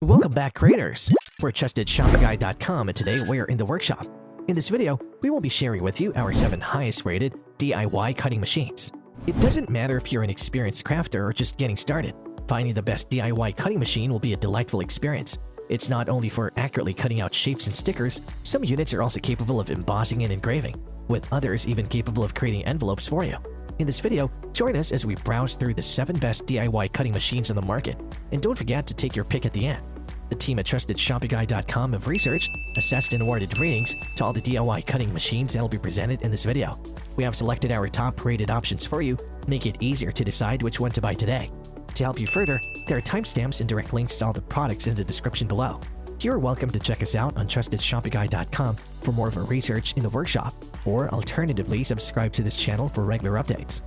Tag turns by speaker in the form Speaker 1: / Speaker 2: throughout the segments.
Speaker 1: Welcome back, creators! We're TrustedShoppingGuide.com, and today we're in the workshop. In this video, we will be sharing with you our 7 highest rated DIY cutting machines. It doesn't matter if you're an experienced crafter or just getting started. Finding the best DIY cutting machine will be a delightful experience. It's not only for accurately cutting out shapes and stickers, some units are also capable of embossing and engraving, with others even capable of creating envelopes for you. In this video, join us as we browse through the 7 best DIY cutting machines on the market, and don't forget to take your pick at the end. The team at TrustedShoppingGuide.com have researched, assessed, and awarded ratings to all the DIY cutting machines that will be presented in this video. We have selected our top-rated options for you, make it easier to decide which one to buy today. To help you further, there are timestamps and direct links to all the products in the description below. You're welcome to check us out on TrustedShoppingGuide.com for more of our research in the workshop, or alternatively subscribe to this channel for regular updates.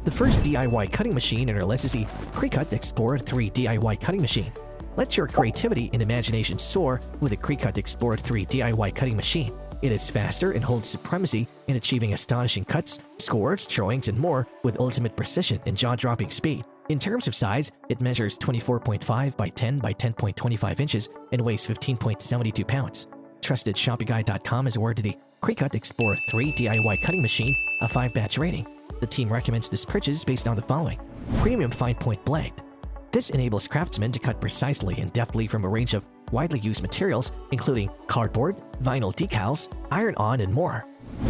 Speaker 1: The first DIY cutting machine in our list is the Cricut Explorer 3 DIY cutting machine. Let your creativity and imagination soar with the Cricut Explorer 3 DIY cutting machine. It is faster and holds supremacy in achieving astonishing cuts, scores, drawings, and more with ultimate precision and jaw-dropping speed. In terms of size, it measures 24.5 by 10 by 10.25 inches and weighs 15.72 pounds. TrustedShoppingGuide.com has awarded the Cricut Explorer 3 DIY cutting machine a 5-batch rating. The team recommends this purchase based on the following: premium fine point blade. This enables craftsmen to cut precisely and deftly from a range of widely used materials, including cardboard, vinyl decals, iron-on, and more.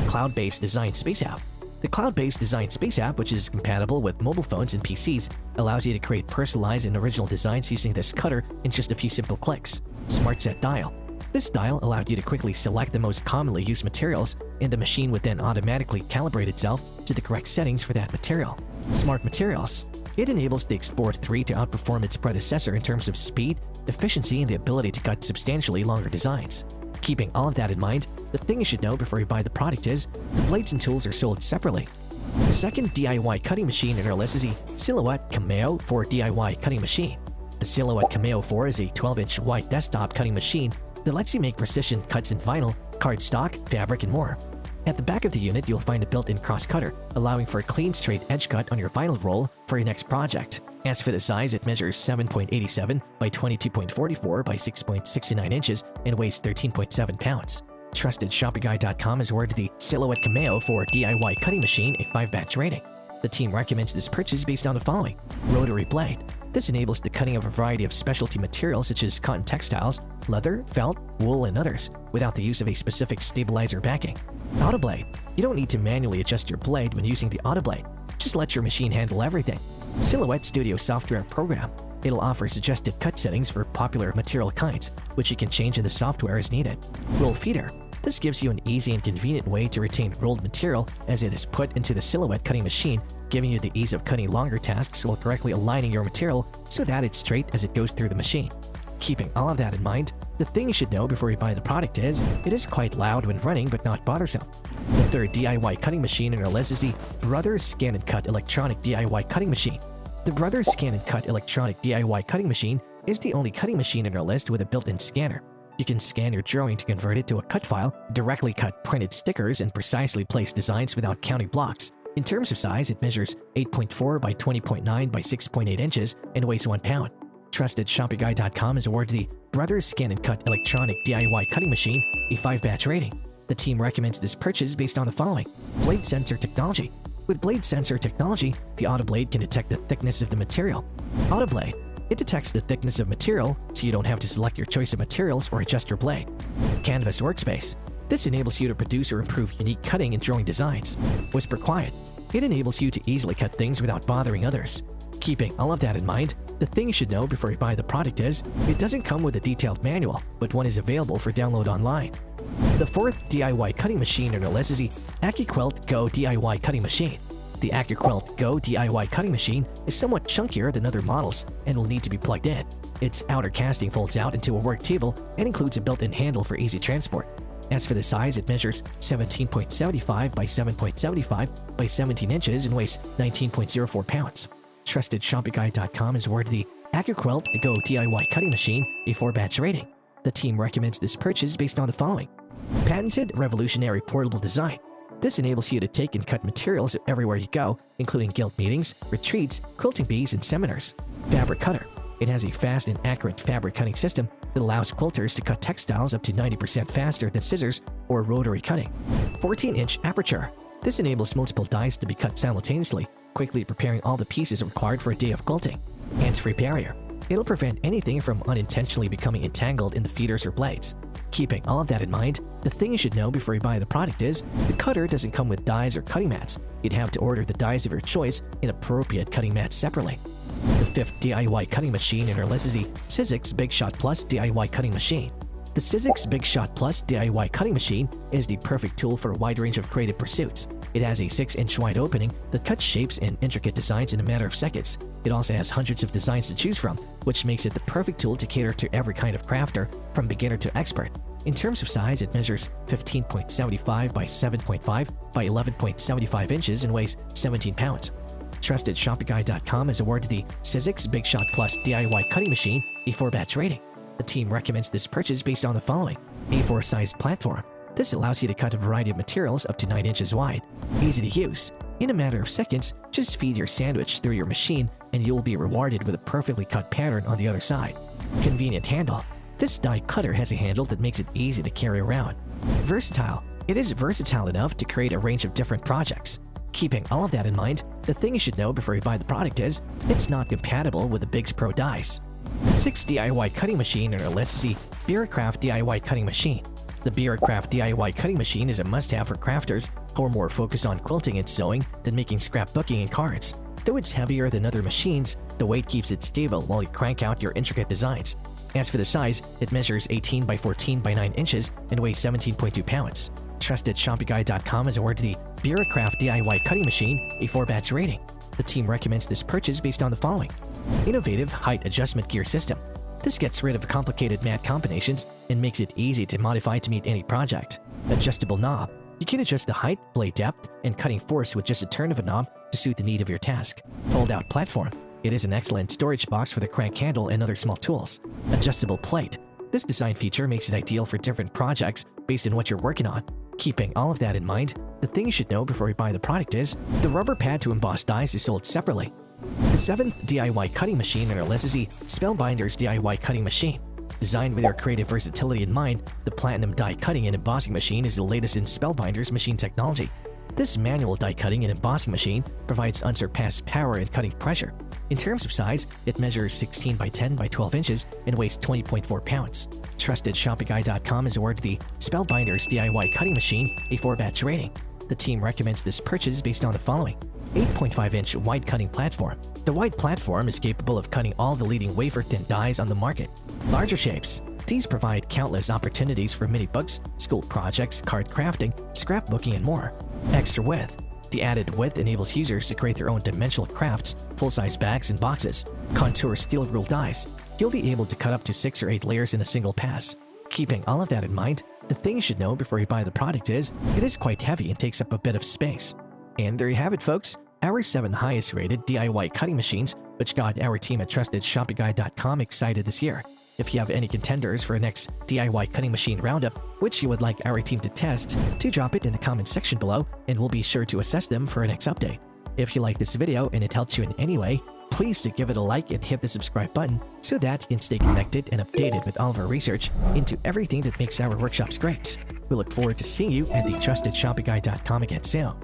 Speaker 1: Cloud-based design space app. The cloud-based design space app, which is compatible with mobile phones and PCs, allows you to create personalized and original designs using this cutter in just a few simple clicks. Smart Set Dial. This dial allowed you to quickly select the most commonly used materials, and the machine would then automatically calibrate itself to the correct settings for that material. Smart Materials. It enables the Explorer 3 to outperform its predecessor in terms of speed, efficiency, and the ability to cut substantially longer designs. Keeping all of that in mind, the thing you should know before you buy the product is the blades and tools are sold separately. The second DIY cutting machine in our list is the Silhouette Cameo 4 DIY cutting machine. The Silhouette Cameo 4 is a 12-inch wide desktop cutting machine that lets you make precision cuts in vinyl, cardstock, fabric, and more. At the back of the unit, you'll find a built-in cross-cutter, allowing for a clean, straight edge cut on your vinyl roll for your next project. As for the size, it measures 7.87 by 22.44 by 6.69 inches and weighs 13.7 pounds. TrustedShoppingGuide.com has awarded the Silhouette Cameo 4 DIY cutting machine a 5-batch rating. The team recommends this purchase based on the following: rotary blade. This enables the cutting of a variety of specialty materials such as cotton textiles, leather, felt, wool, and others, without the use of a specific stabilizer backing. Auto blade. You don't need to manually adjust your blade when using the auto blade. Just let your machine handle everything. Silhouette Studio software program. It'll offer suggested cut settings for popular material kinds, which you can change in the software as needed. Roll feeder. This gives you an easy and convenient way to retain rolled material as it is put into the Silhouette cutting machine, giving you the ease of cutting longer tasks while correctly aligning your material so that it's straight as it goes through the machine. Keeping all of that in mind, the thing you should know before you buy the product is it is quite loud when running but not bothersome. The third DIY cutting machine in our list is the Bira ScanNCut electronic DIY cutting machine. The Bira ScanNCut electronic DIY cutting machine is the only cutting machine in our list with a built-in scanner. You can scan your drawing to convert it to a cut file, directly cut printed stickers, and precisely place designs without counting blocks. In terms of size, it measures 8.4 by 20.9 by 6.8 inches and weighs 1 pound. TrustedShoppingGuide.com has awarded the Bira ScanNCut electronic DIY cutting machine a 5-batch rating. The team recommends this purchase based on the following: blade sensor technology. With blade sensor technology, the auto blade can detect the thickness of the material. Auto blade. It detects the thickness of material, so you don't have to select your choice of materials or adjust your blade. Canvas workspace. This enables you to produce or improve unique cutting and drawing designs. Whisper quiet. It enables you to easily cut things without bothering others. Keeping all of that in mind, the thing you should know before you buy the product is it doesn't come with a detailed manual, but one is available for download online. The fourth DIY cutting machine in our list is the AccuQuilt Go DIY cutting machine. The AccuQuilt Go DIY cutting machine is somewhat chunkier than other models and will need to be plugged in. Its outer casting folds out into a work table and includes a built-in handle for easy transport. As for the size, it measures 17.75 by 7.75 by 17 inches and weighs 19.04 pounds. TrustedShoppingGuide.com has awarded the AccuQuilt Go DIY cutting machine a 4-batch rating. The team recommends this purchase based on the following: patented revolutionary portable design. This enables you to take and cut materials everywhere you go, including guild meetings, retreats, quilting bees, and seminars. Fabric cutter. It has a fast and accurate fabric cutting system that allows quilters to cut textiles up to 90% faster than scissors or rotary cutting. 14-inch aperture. This enables multiple dies to be cut simultaneously, quickly preparing all the pieces required for a day of quilting. Hands-free barrier. It'll prevent anything from unintentionally becoming entangled in the feeders or blades. Keeping all of that in mind, the thing you should know before you buy the product is the cutter doesn't come with dies or cutting mats. You'd have to order the dies of your choice in appropriate cutting mats separately. The 5th DIY cutting machine in our list is the Sizzix Big Shot Plus DIY cutting machine. The Sizzix Big Shot Plus DIY cutting machine is the perfect tool for a wide range of creative pursuits. It has a 6-inch wide opening that cuts shapes and intricate designs in a matter of seconds. It also has hundreds of designs to choose from, which makes it the perfect tool to cater to every kind of crafter, from beginner to expert. In terms of size, it measures 15.75 by 7.5 by 11.75 inches and weighs 17 pounds. TrustedShoppingGuide.com has awarded the Sizzix Big Shot Plus DIY cutting machine a 4-batch rating. The team recommends this purchase based on the following: A4-sized platform. This allows you to cut a variety of materials up to 9 inches wide. Easy to use. In a matter of seconds, just feed your sandwich through your machine and you'll be rewarded with a perfectly cut pattern on the other side. Convenient handle. This die cutter has a handle that makes it easy to carry around. Versatile. It is versatile enough to create a range of different projects. Keeping all of that in mind, the thing you should know before you buy the product is it's not compatible with the Big's Pro dies. The 6th DIY cutting machine on our list is the Bira DIY cutting machine. The Bira DIY cutting machine is a must-have for crafters who are more focused on quilting and sewing than making scrapbooking and cards. Though it's heavier than other machines, the weight keeps it stable while you crank out your intricate designs. As for the size, it measures 18 by 14 by 9 inches and weighs 17.2 pounds. TrustedShoppingGuide.com has awarded the Bira DIY cutting machine a 4-batch rating. The team recommends this purchase based on the following: innovative height adjustment gear system. This gets rid of complicated mat combinations and makes it easy to modify to meet any project. Adjustable knob. You can adjust the height, blade depth, and cutting force with just a turn of a knob to suit the need of your task. Fold-out platform. It is an excellent storage box for the crank handle and other small tools. Adjustable plate. This design feature makes it ideal for different projects based on what you're working on. Keeping all of that in mind, the thing you should know before you buy the product is the rubber pad to emboss dies is sold separately. The 7th DIY cutting machine on our list is the Spellbinders DIY cutting machine. Designed with your creative versatility in mind, the Platinum die cutting and embossing machine is the latest in Spellbinders machine technology. This manual die cutting and embossing machine provides unsurpassed power and cutting pressure. In terms of size, it measures 16 by 10 by 12 inches and weighs 20.4 pounds. TrustedShoppingGuide.com has awarded the Spellbinders DIY cutting machine a 4-batch rating. The team recommends this purchase based on the following: 8.5-inch wide cutting platform. The wide platform is capable of cutting all the leading wafer-thin dies on the market. Larger shapes. These provide countless opportunities for mini books, school projects, card crafting, scrapbooking, and more. Extra width. The added width enables users to create their own dimensional crafts, full-size bags and boxes. Contour steel rule dies. You'll be able to cut up to 6 or 8 layers in a single pass. Keeping all of that in mind, the thing you should know before you buy the product is it is quite heavy and takes up a bit of space. And there you have it, folks. Our 7 highest rated DIY cutting machines, which got our team at TrustedShoppingGuide.com excited this year. If you have any contenders for a next DIY cutting machine roundup, which you would like our team to test, do drop it in the comment section below and we'll be sure to assess them for a next update. If you like this video and it helped you in any way, please do give it a like and hit the subscribe button so that you can stay connected and updated with all of our research into everything that makes our workshops great. We look forward to seeing you at the TrustedShoppingGuide.com again soon.